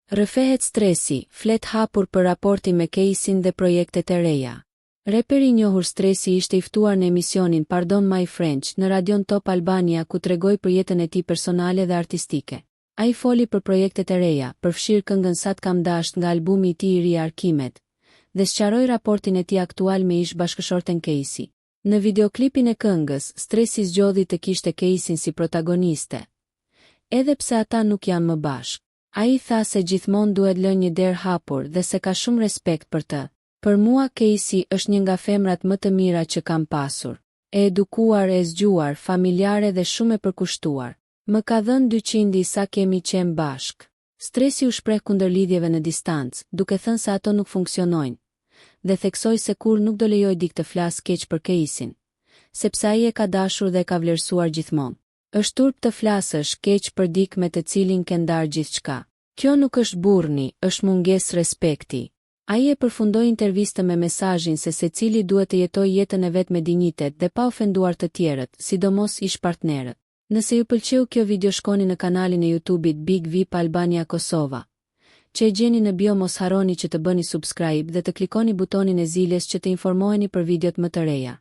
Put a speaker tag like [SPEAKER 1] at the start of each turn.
[SPEAKER 1] Rrëfehet stresi, flet hapur për raporti me Casey-n dhe projektet e reja. Reperi i njohur Stresi ishte i ftuar në emisionin Pardon My French në Radion Top Albania ku tregoi për jetën e tij personale dhe artistike. Ai foli për projektet e reja, përfshirë këngën Sa t'kam dasht nga albumi i tij i ri Arkimet, dhe sqaroi raportin e tij aktual me ish bashkëshorten Casey. Në videoklipin e këngës, Stresi zgjodhi të kishte Casey-n si protagoniste, edhe pse ata nuk janë më bashkë. Ai tha se gjithmonë duhet lënë një derë hapur dhe se ka shumë respekt për të. Për mua Casey është një nga femrat më të mira që kam pasur. E edukuar, e zgjuar, familjare dhe shumë e përkushtuar. Më ka dhënë 200 sa kemi qenë bashk. Stresi u shpreh kundër lidhjeve në distancë, duke thënë se ato nuk funksionojnë, dhe theksoi se kur nuk do lejoj dik të flas keq për Casey-n, sepse ai e ka dashur dhe e ka vlerësuar gjithmonë. Është turp të flasësh keq për dik me të cilin ke ndarë gjithçka. Kjo nuk është burrni, është mungesë respekti. Ai e përfundoi intervistën me mesazhin se secili duhet të jetojë jetën e vet me dinjitet dhe pa ofenduar të tjerët, sidomos ish partnerët. Nëse ju pëlqeu kjo video shkoni në kanalin e YouTube-it Big VIP Albania Kosova, që e gjeni në bio. Mos harroni që të bëni subscribe dhe të klikoni butonin e zilës që të informoheni për videot më të reja.